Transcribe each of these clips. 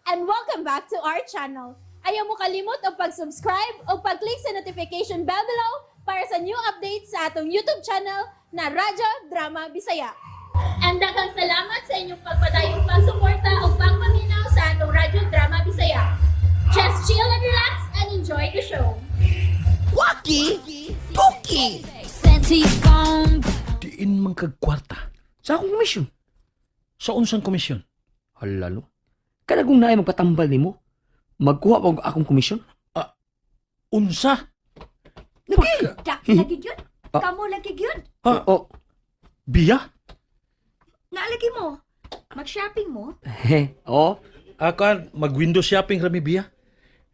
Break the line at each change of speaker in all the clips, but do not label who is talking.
and welcome back to our channel. Ayaw mo kalimot o pag-subscribe o pag-click sa notification bell below para sa new updates sa atong YouTube channel na Radyo Drama Bisaya. And daghang salamat sa inyong pagpadayong pagsuporta o pagpaminaw sa atong Radyo Drama Bisaya. Just chill and relax and enjoy the show.
Waki! Tuki!
Diin man kag kwarta.
Sa akong komisyon.
Sa unsang komisyon?
Halalo. Kada kung naay magpatambal ni mo, magkuha pa akong komisyon.
Unsa?
Lagi!
Lagi yun?
Ah.
Kamu lagi yun?
Ha?
Oh,
Biya?
Naalagi mo? Mag-shopping mo?
oh.
Akan, mag-window shopping rami biya.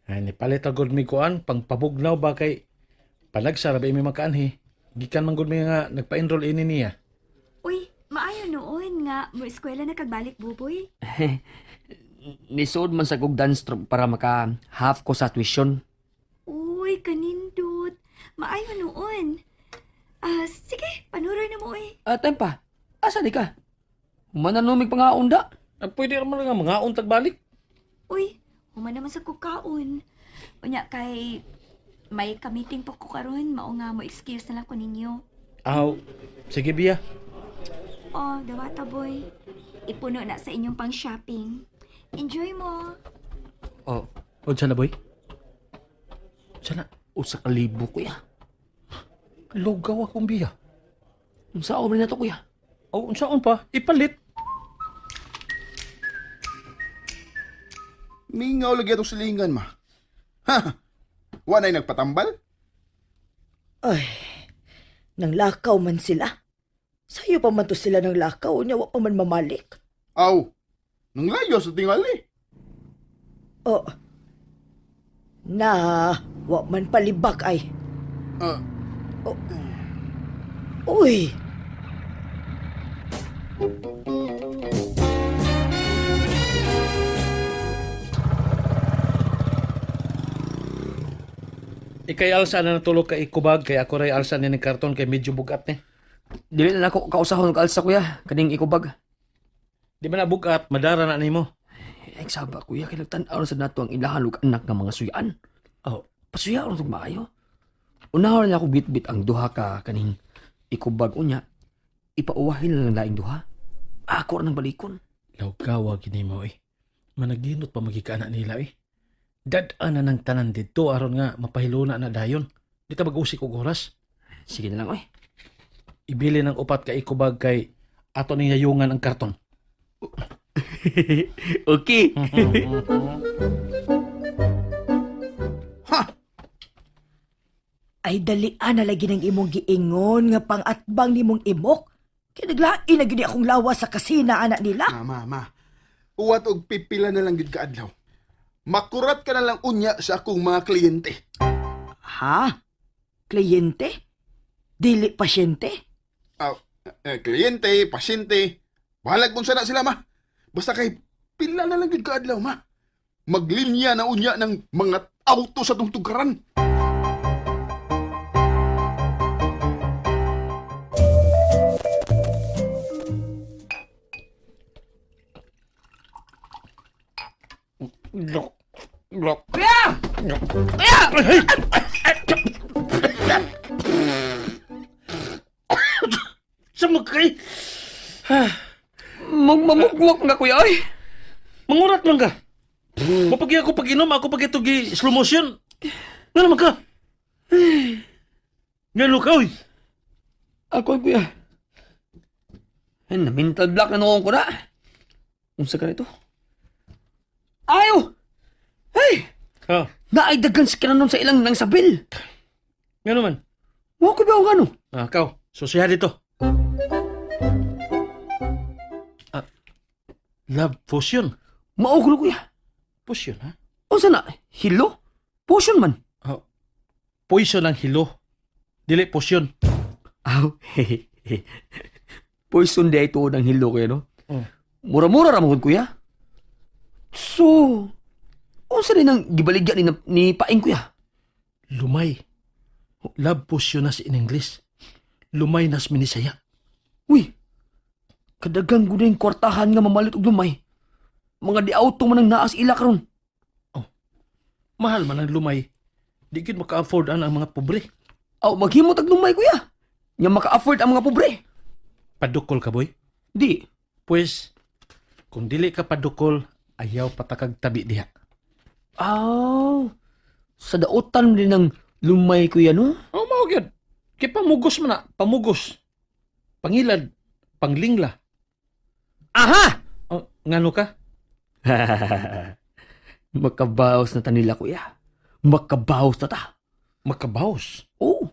Ay, nipalit agad mi kuan, pang pabugnaw ba kay panagsara ba imi makaanhi. Gikan man gud mi nga nagpa-enroll ini niya.
Uy, maayo noon nga mo eskwela na kagbalik buboy.
Nisod man sa kog dance troupe para maka-half ko sa tuition.
Uy, kanindot. Maayo noon. Sige, panuroy na mo eh.
Time pa. Asa di ka? Mananumig pa nga unda.
Pwede naman nga mga untag balik.
Uy, human naman sa kukaon. Unya kay may kamiting pa ko karon, mao nga mo excuse na lang ko ninyo.
Aw, sige biya.
Oh, dawata boy. Ipuno na sa inyong pang-shopping. Enjoy mo.
Oh,
Unsa na boy? Unsa na?
usa ka libo kuya.
Lugaw akong biya.
Unsa ako na to kuya?
Aw, unsaon pa? Ipalit.
Mingaw lagi itong silingan, ma. Ha? Wanay nagpatambal?
Ay, nang lakaw man sila. Sa'yo pa man to sila ng lakaw, niya wa pa man mamalik.
Aw, nang layo sa tingali.
Oh, na, wa man palibak ay.
Ah,
Uy,
Ikay alsa na natulog kay ikubag kay ako ray alsa ni karton kay medyo bugat ni.
Dili na ako kausahon og alsa kuya, kaning ikubag.
Di ba na bugat, madara na nimo.
Ay, saba kuya, kay nagtan-aw sa nato ang ilahan ug anak ng mga suyaan.
Oh,
Pasuyaon ug maayo. Unahon na ako bit-bit ang duha ka kaning ikubag unya. Ipauwahin na lang laing duha. Ako ra nang balikon.
lawgawa gini mo eh. Managinot pa magikaanak nila eh. Dad-an na ng tanan dito aron nga mapahiluna na dayon. Di ta mag-usik og oras.
Sige na lang oy.
Ibili ng upat ka ikubag kay ato ni yayungan ang karton.
Okay.
ha?
ay dalian na lagi ng imong giingon nga pangatbang nimong imok. Kaya naglain na gini akong lawa sa kasina anak nila.
Ma. Uwat og pipila na lang gid kaadlaw. Makurat ka na lang unya sa akong mga kliyente.
Ha? Kliyente? Dili pasyente?
Aw, kliyente, pasyente. Bahalag kung sana sila, ma. Basta kay pila na lang gid kaadlaw, ma. Maglinya na unya ng mga auto sa tungtugaran.
Lok. Lok. Sama kay.
Mamukmok nga kuya oy.
Mangurat man ka. Mapagi ako pag-inom, ako pag ito gi slow motion. Nga naman ka. Nga ka, oy.
Ako kuya. Ay, na mental block na noon ko na. Unsa ka nito? Ayo! Hey!
Ha,
Naay sa kinanon sa ilang nang sabil.
nga naman.
Wa ko ba ang ano?
Kaw, susiha dito. Love potion.
Mao ko kuya.
Potion, ha?
Unsa na? Hilo? Potion man.
Poison ang hilo. Dili potion.
Aw, hehehe. Poison di ito ng hilo kayo, no?
Oh.
Mura-mura ramon kuya. So, unsa rin ang gibaligyan ni Paing kuya?
Lumay. Love potion nas in English. Lumay nas minisaya.
Uy, kadagang gud yung kwartahan nga mamalit og lumay. mga di-auto man ang naas ila karon.
Mahal man ang lumay. Di gid maka-afford ang mga pobre.
Aw, maghimo tag lumay kuya. Nga maka-afford ang mga pobre.
Padukol ka, boy.
Di.
Pues, kung dili ka padukol, ayaw patakag tabi diha.
Aw, sa dautan din ng lumay kuya no?
Oh, mao gyud. Kay pamugos man na, pamugos. Pangilad, panglingla.
Aha!
Oh, ngano ka?
Makabaos na ta nila kuya. Makabaos na ta.
Makabaws.
Oh.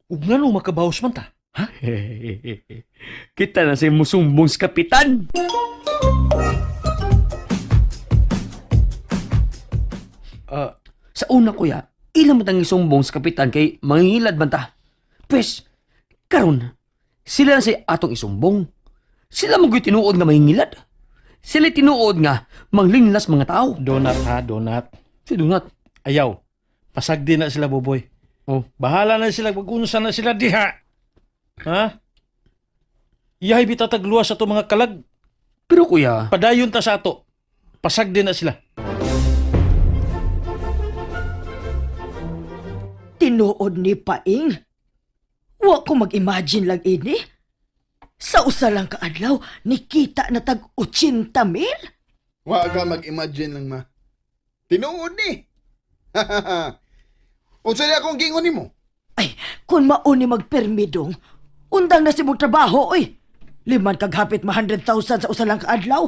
Ug ngano makabaws man ta? Ha?
Kita na si musumbong sa kapitan. Sa una kuya, ilang matang isumbong sa kapitan kay mangingilad man ta. Pwes, karon, sila na si atong isumbong. Sila mo'y tinuod nga mangingilad. Sila tinuod nga manglinlas mga tao.
Donut ha, donut.
Si Donat.
Ayaw. Pasagdi na sila, Boboy.
Oh.
Bahala na sila, pag-unsa na sila diha. Ha? Iyahay bitatag luwas sa to mga kalag.
Pero kuya,
Padayon ta sa ato. Pasagdi na sila.
Tinuod ni Paing. Wa ko mag-imagine lang ini. Sa usa lang kaadlaw, nikita na tag 80,000.
Wa ka mag-imagine lang ma. Tinuod ni. Unsa na akong gingon nimo?
Ay, kung mauni magpermidong, undang na si mong trabaho, oy. Liman kag hapit 100,000 sa usa lang kaadlaw.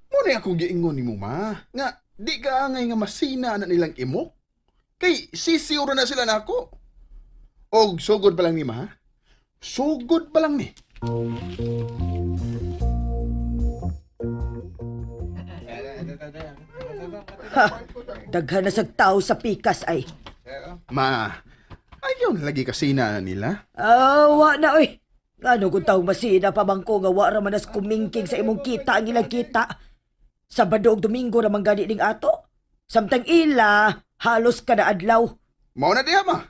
Mo na akong giingon nimo ma. Nga di ka angay nga masina na nilang imo. Kay sisiuro na sila nako. Og sugod pa lang ni ma. Sugod pa lang ni.
Daghan na sag tao sa pikas ay.
Ma, ayaw na lagi kasina na nila.
Wa na, oy. Ano kung taong masina pa bangko nga wa raman nas kumingking sa imong kita ang ilang kita. Sabado ug Domingo raman gani ning ato. Samtang ila, halos kada adlaw.
Mao na diha ma.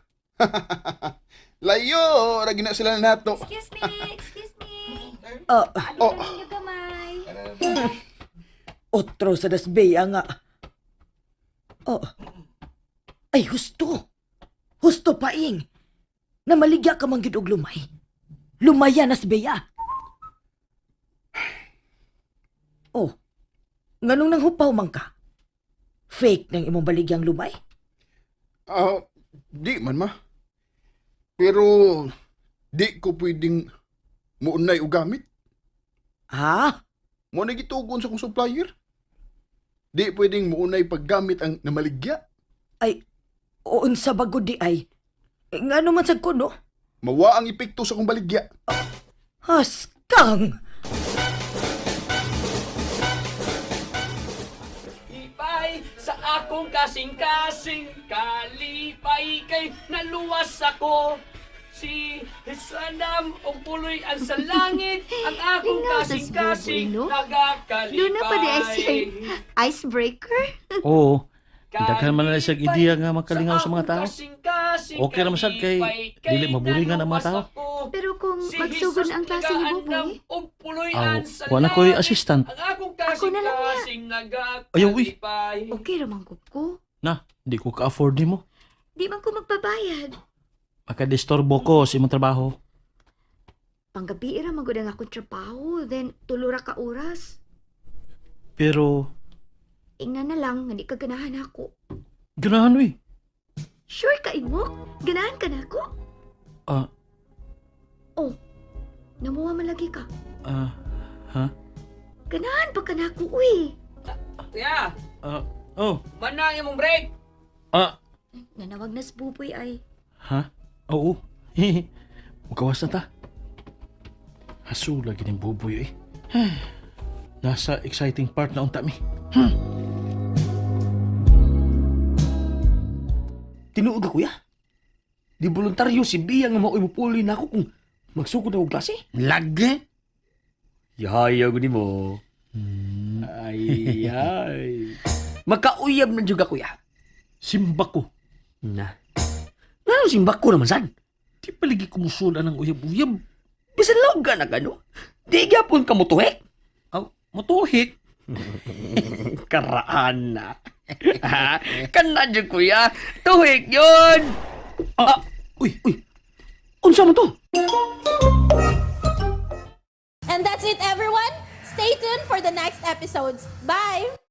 Layo, ragi na sila nato.
Excuse me, excuse me.
Oh,
Oh.
Ano yung gamay?
otro sa dasbeya nga. Oh. Ay, husto. Husto Paing. Namaligya ka man gid og lumay. Lumaya nas beya. Oh. Nganong nang hupaw man ka? Fake nang imong baligyang lumay?
Di man ma. Pero di ko pwedeng muunay o gamit.
Ha?
Mo na gitugon sa kong supplier. Di pwedeng muunay paggamit ang namaligya.
Ay, unsa bagod di ay? Ngano man sad ko, no?
Mawa ang epekto sa kong baligya.
Haskang!
Lipay sa akong kasing-kasing, kalipay kay naluwas ako. Si Sanam o puloy ang sa langit, ang akong
Tingnan sa
kasing-kasing,
Boboy, no?
nagakalipay.
Doon na pa di ay siya icebreaker.
Oo. Daghan man na siyang ideya nga makalingaw sa mga tao. Okay naman sad kay dili maburingan ang mga tao.
Pero kung magsugod ang klase ni Boboy,
Wala ko'y assistant.
Ako na lang
Ayaw, uy.
okay ramang ko.
Na, di ko ka-afford ni mo.
Di man ko magbabayad.
Makadistorbo ko sa imong trabaho.
Panggabi ra magud ang akong trabaho, then tulura ka oras.
Pero,
Ingnan na lang, nga di ka ganahan ako.
ganahan uy.
Sure ka, Imok? Ganahan ka na ako?
Ah,
Oh, namuha man lagi ka.
ha?
Ganahan pa ka na ako, uy.
Kuya,
Oh,
mana yung break.
Nanawag na sa Buboy ay.
ha? Oo. Mukawas na ta. Haso lagi ng buboy eh. Nasa exciting part na unta mi.
Tinuod ka kuya. Di voluntaryo si Bia nga mao'y mupuli na ako kung magsugod na og klase.
Lagi?
Yahayaw ko ni mo. Ay, ay. Magkauyab na juga kuya.
Simba ko.
Na. Ano simbak ko naman san?
Di paligi kumusula ng uyab-uyab.
Bisan lawag ka na gano. Di gyapon ka mutuhik.
Aw, motuhik.
Karaan na. Ha? Kana dyan, kuya. Tuhik yun. Uy. Unsa mo to?
And that's it, everyone. Stay tuned for the next episodes. Bye!